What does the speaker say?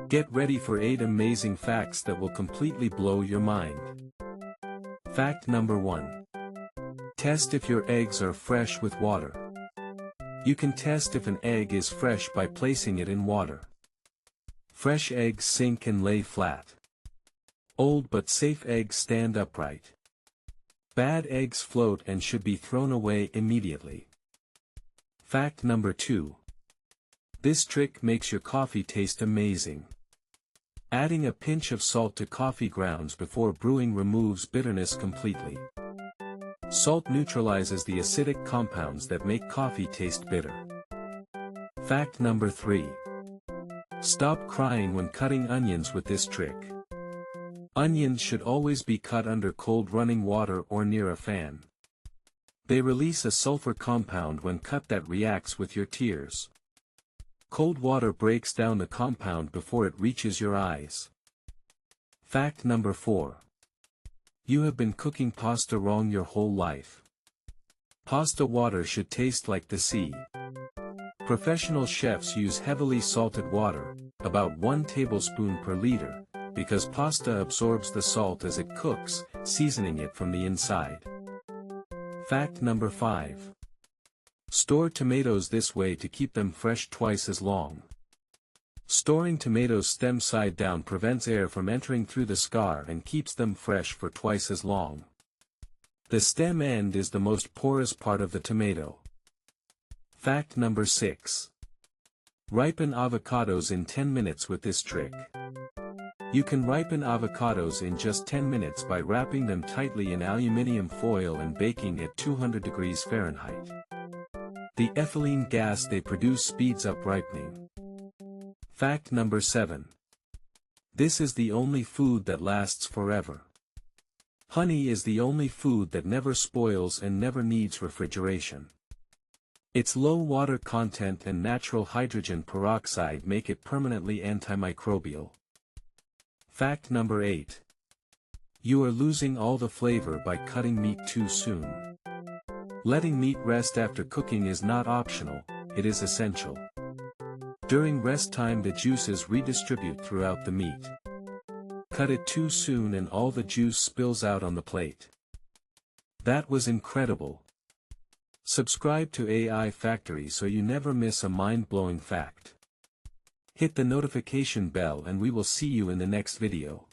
Get ready for 8 amazing facts that will completely blow your mind. Fact number 1. Test if your eggs are fresh with water. You can test if an egg is fresh by placing it in water. Fresh eggs sink and lay flat. Old but safe eggs stand upright. Bad eggs float and should be thrown away immediately. Fact number 2. This trick makes your coffee taste amazing. Adding a pinch of salt to coffee grounds before brewing removes bitterness completely. Salt neutralizes the acidic compounds that make coffee taste bitter. Fact number 3. Stop crying when cutting onions with this trick. Onions should always be cut under cold running water or near a fan. They release a sulfur compound when cut that reacts with your tears. Cold water breaks down the compound before it reaches your eyes. Fact number 4. You have been cooking pasta wrong your whole life. Pasta water should taste like the sea. Professional chefs use heavily salted water, about 1 tablespoon per liter, because pasta absorbs the salt as it cooks, seasoning it from the inside. Fact number 5. Store tomatoes this way to keep them fresh twice as long. Storing tomatoes stem side down prevents air from entering through the scar and keeps them fresh for twice as long. The stem end is the most porous part of the tomato. Fact number 6. Ripen avocados in 10 minutes with this trick. You can ripen avocados in just 10 minutes by wrapping them tightly in aluminum foil and baking at 200 degrees Fahrenheit. The ethylene gas they produce speeds up ripening. Fact number 7. This is the only food that lasts forever. Honey is the only food that never spoils and never needs refrigeration. Its low water content and natural hydrogen peroxide make it permanently antimicrobial. Fact number 8. You are losing all the flavor by cutting meat too soon. Letting meat rest after cooking is not optional, it is essential. During rest time the juices redistribute throughout the meat. Cut it too soon and all the juice spills out on the plate. That was incredible. Subscribe to AI Factory so you never miss a mind-blowing fact. Hit the notification bell and we will see you in the next video.